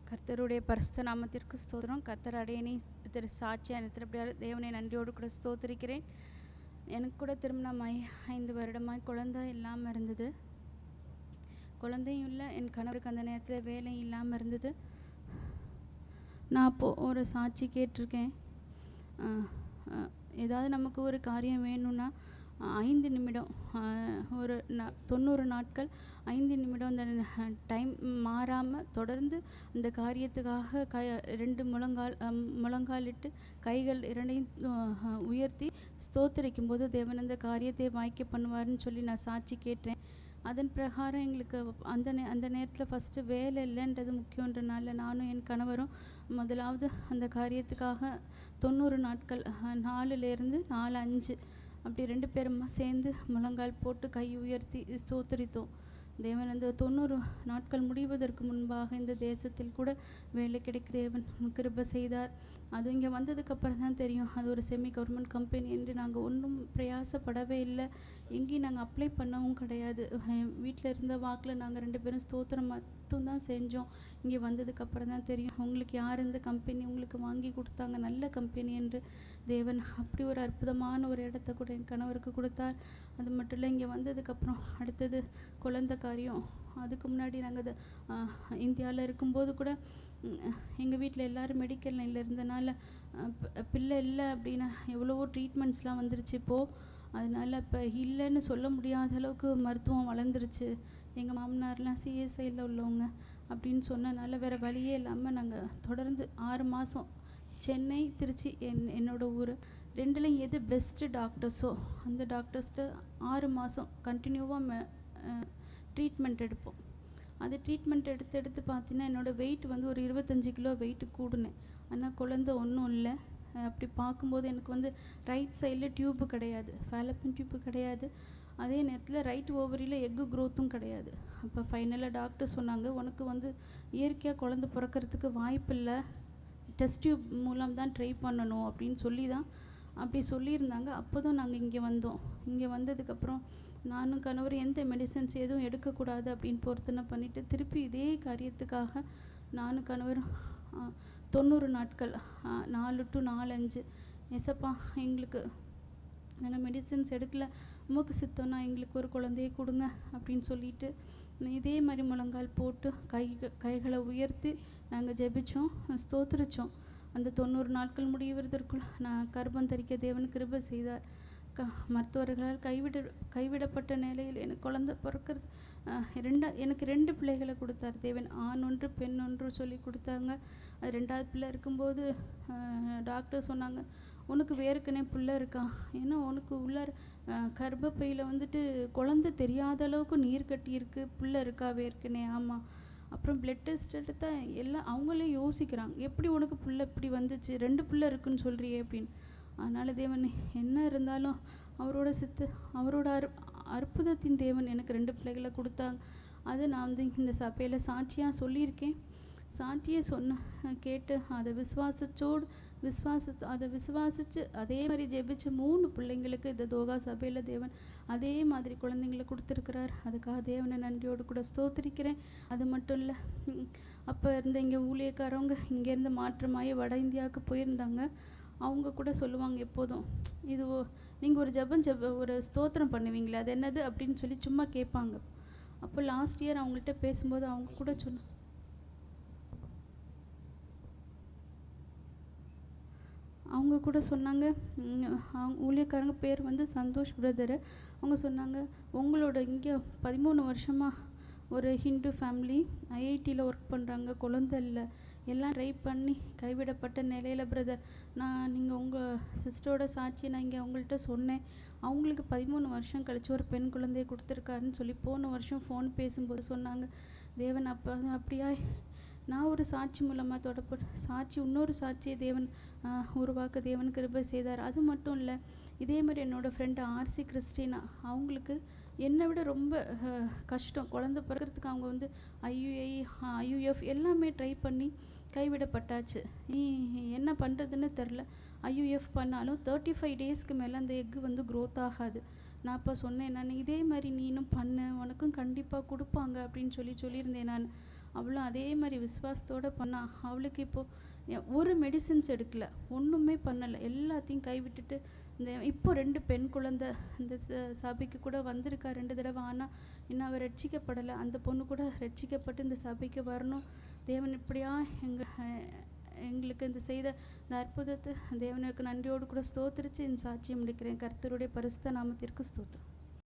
கர்த்தருடைய பரிசுத்த நாமத்திற்கு ஸ்தோத்திரம். கர்த்தர் அடையனை திரு சாட்சியாக நிறுத்தப்படியால் தேவனை நன்றியோடு கூட ஸ்தோத்திரிக்கிறேன். எனக்கு கூட திருமணமாய் 5 வருடமாய் குழந்தை இல்லாமல் இருந்தது. குழந்தையும் இல்லை, என் கணவருக்கு அந்த நேரத்தில் வேலை இல்லாமல் இருந்தது. நான் அப்போது ஒரு சாட்சி கேட்டிருக்கேன். ஏதாவது நமக்கு ஒரு காரியம் வேணும்னா 5 நிமிடம், ஒரு 90 நாட்கள் 5 நிமிடம் அந்த டைம் மாறாமல் தொடர்ந்து அந்த காரியத்துக்காக 2 முழங்காலிட்டு கைகள் 2ஐயும் உயர்த்தி ஸ்தோத்திரிக்கும் போது தேவன் அந்த காரியத்தை வாய்க்க பண்ணுவார்னு சொல்லி நான் சாட்சி கேட்டேன். அதன் பிரகாரம் எங்களுக்கு அந்த நேரத்தில் ஃபஸ்ட்டு வேலை இல்லைன்றது முக்கியன்றனால நானும் என் கணவரும் முதலாவது அந்த காரியத்துக்காக 90 நாட்கள் 4லேருந்து 4-5 அப்படி 2 பேருமா சேர்ந்து முழங்கால் போட்டு கை உயர்த்தி ஸ்தோத்திரித்தோம். தேவன் அந்த 90 நாட்கள் முடிவதற்கு முன்பாக இந்த தேசத்தில் கூட வேலை கிடைக்க தேவன் கிருபை செய்தார். அது இங்கே வந்ததுக்கப்புறம் தான் தெரியும் அது ஒரு செமி கவர்மெண்ட் கம்பெனி என்று. நாங்கள் ஒன்றும் பிரயாசப்படவே இல்லை, எங்கேயும் நாங்கள் அப்ளை பண்ணவும் கிடையாது. வீட்டில் இருந்த வாக்கில் நாங்கள் 2 பேரும் ஸ்தோத்திரம் மட்டும்தான் செஞ்சோம். இங்கே வந்ததுக்கப்புறம் தான் தெரியும் உங்களுக்கு யார் இந்த கம்பெனி உங்களுக்கு வாங்கி கொடுத்தாங்க, நல்ல கம்பெனி என்று. தேவன் அப்படி ஒரு அற்புதமான ஒரு இடத்த கூட என் கணவருக்கு கொடுத்தார். அது மட்டும் இல்லை, இங்கே வந்ததுக்கப்புறம் அடுத்தது குழந்தை காரியம். அதுக்கு முன்னாடி நாங்கள் இந்தியாவில் இருக்கும்போது கூட எங்கள் வீட்டில் எல்லோரும் மெடிக்கல் லைனில் இருந்தனால பிள்ளை இல்லை அப்படின்னா எவ்வளவோ ட்ரீட்மெண்ட்ஸ்லாம் வந்துருச்சு இப்போது. அதனால் இப்போ இல்லைன்னு சொல்ல முடியாத அளவுக்கு மருத்துவம் வளர்ந்துருச்சு. எங்கள் மாமனார்லாம் சிஎஸ்ஐயில் உள்ளவங்க அப்படின்னு சொன்னனால வேறு வழியே இல்லாமல் நாங்கள் தொடர்ந்து 6 மாதம் சென்னை, திருச்சி என்னோடய ஊர் 2லையும் எது பெஸ்ட்டு டாக்டர்ஸோ அந்த டாக்டர்ஸ்ட்டு 6 மாதம் கண்டினியூவாக ட்ரீட்மெண்ட் எடுப்போம். அது ட்ரீட்மெண்ட் எடுத்து பார்த்தீங்கன்னா என்னோடய வெயிட் வந்து ஒரு 25 கிலோ வெயிட்டு கூடுனேன். ஆனால் குழந்தை ஒன்றும் இல்லை. அப்படி பார்க்கும்போது எனக்கு வந்து ரைட் சைடில் டியூப்பு கிடையாது, ஃபேலப்பின் டியூப்பு கிடையாது. அதே நேரத்தில் ரைட் ஓவரியில் எக்கு க்ரோத்தும் கிடையாது. அப்போ ஃபைனலாக டாக்டர் சொன்னாங்க, உனக்கு வந்து இயற்கையாக குழந்தை பிறக்கிறதுக்கு வாய்ப்பு இல்லை, டெஸ்ட் டியூப் மூலம் தான் ட்ரை பண்ணணும் அப்படின்னு சொல்லி தான் அப்படி சொல்லியிருந்தாங்க. அப்போ தான் நாங்கள் இங்கே வந்தோம். இங்கே வந்ததுக்கப்புறம் நானும் கணவர் எந்த மெடிசன்ஸ் எதுவும் எடுக்கக்கூடாது அப்படின்னு பொருத்தனை பண்ணிவிட்டு திருப்பி இதே காரியத்துக்காக நானும் கணவரும் 90 நாட்கள் 4 to 4-5 எசப்பா எங்களுக்கு நாங்கள் மெடிசன்ஸ் எடுக்கல, உமக்கு சித்தம்னா எங்களுக்கு ஒரு குழந்தையை கொடுங்க அப்படின்னு சொல்லிட்டு இதே மாதிரி முழங்கால் போட்டு கைகளை உயர்த்தி நாங்கள் ஜெபித்தோம், ஸ்தோத்திரிச்சோம். அந்த 90 நாட்கள் முடிவதற்குள் நான் கர்ப்பம் தரிக்க தேவன் கிருபை செய்தார். மருத்துவர்களால் கைவிடப்பட்ட நிலையில் எனக்கு குழந்தை பிறக்கிறது எனக்கு 2 பிள்ளைகளை கொடுத்தார் தேவன். ஆண் ஒன்று பெண் ஒன்று சொல்லி கொடுத்தாங்க. அது 2வது பிள்ளை இருக்கும்போது டாக்டர் சொன்னாங்க, உனக்கு வேறுக்கனே பிள்ளை இருக்கா, ஏன்னா உனக்கு உள்ள கர்ப்பப்பையில் வந்துட்டு குழந்தை தெரியாத அளவுக்கு நீர் கட்டி இருக்குது, பிள்ளை இருக்கா வேறுக்கனே. ஆமாம். அப்புறம் பிளட் டெஸ்ட் எடுத்தால் எல்லாம் அவங்களே யோசிக்கிறாங்க, எப்படி உனக்கு பிள்ளை இப்படி வந்துச்சு, 2 பிள்ளை இருக்குன்னு சொல்கிறியே அப்படின்னு. அதனால் தேவன் என்ன இருந்தாலும் அவரோட அவரோட அற்புதத்தின் தேவன் எனக்கு 2 பிள்ளைகளை கொடுத்தாங்க. அதை நான் வந்து இந்த சபையில் சாட்சியாக சொல்லியிருக்கேன். சாட்சியை கேட்டு அதை விசுவாசித்து அதே மாதிரி ஜெபிச்சு 3 பிள்ளைங்களுக்கு இந்த தோகா சபையில் தேவன் அதே மாதிரி குழந்தைங்களை கொடுத்துருக்கிறார். அதுக்காக தேவனை நன்றியோடு கூட ஸ்தோத்திரிக்கிறேன். அது மட்டும் இல்லை, அப்போ இருந்த இங்கே ஊழியக்காரவங்க இங்கேருந்து மாற்றமாகி வட இந்தியாவுக்கு போயிருந்தாங்க. அவங்க கூட சொல்லுவாங்க எப்போதும், இது நீங்கள் ஒரு ஸ்தோத்திரம் பண்ணுவீங்களே அது என்னது அப்படின்னு சொல்லி சும்மா கேட்பாங்க. அப்போ லாஸ்ட் இயர் அவங்கள்ட்ட பேசும்போது அவங்க கூட சொன்னாங்க, ஊழியக்காரங்க பேர் வந்து சந்தோஷ் பிரதரு. அவங்க சொன்னாங்க, உங்களோட இங்கே 13 வருஷமாக ஒரு ஹிந்து ஃபேமிலி ஐஐடியில் ஒர்க் பண்ணுறாங்க, குழந்தை இல்லை, எல்லாம் ட்ரை பண்ணி கைவிடப்பட்ட நிலையில் பிரதர், நீங்கள் உங்கள் சிஸ்டரோட சாட்சியை நான் இங்கே அவங்கள்ட்ட சொன்னேன், அவங்களுக்கு 13 வருஷம் கழித்து ஒரு பெண் குழந்தையை கொடுத்துருக்காருன்னு சொல்லி போன வருஷம் ஃபோன் பேசும்போது சொன்னாங்க. தேவன் அப்படியா நான் ஒரு சாட்சி மூலமாக தொடப்பட்டு இன்னொரு சாட்சியை தேவன் உருவாக்க தேவன் கிருபை செய்தார். அது மட்டும் இல்லை, இதே மாதிரி என்னோடய ஃப்ரெண்டு ஆர்சி கிறிஸ்டினா, அவங்களுக்கு என்னை விட ரொம்ப கஷ்டம் குழந்தை பிறக்கிறதுக்கு. அவங்க வந்து IUF எல்லாமே ட்ரை பண்ணி கைவிடப்பட்டாச்சு. என்ன பண்ணுறதுன்னு தெரில. IUF பண்ணாலும் 35 டேஸ்க்கு மேலே அந்த எக்கு வந்து க்ரோத் ஆகாது. நான் இப்போ சொன்னேன், நான் இதே மாதிரி நீனும் பண்ணு, உனக்கும் கண்டிப்பாக கொடுப்பாங்க அப்படின்னு சொல்லியிருந்தேன் நான். அவளும் அதே மாதிரி விசுவாசத்தோடு பண்ணா. அவளுக்கு இப்போது ஒரு மெடிசின்ஸ் எடுக்கல, ஒன்றுமே பண்ணலை, எல்லாத்தையும் கைவிட்டுட்டு இப்போ 2 பெண் குழந்தை இந்த சபைக்கு கூட வந்திருக்கா 2 தடவை. ஆனால் இன்னும் அவள் ரட்சிக்கப்படலை. அந்த பொண்ணு கூட ரட்சிக்கப்பட்டு இந்த சபைக்கு வரணும். தேவன் இப்படியா எங்களுக்கு இந்த செய்த இந்த அற்புதத்தை தேவனுக்கு நன்றியோடு கூட ஸ்தோத்திரித்து என் சாட்சியம் முடிக்கிறேன். கர்த்தருடைய பரிசுத்த நாமத்திற்கு ஸ்தோத்திரம்.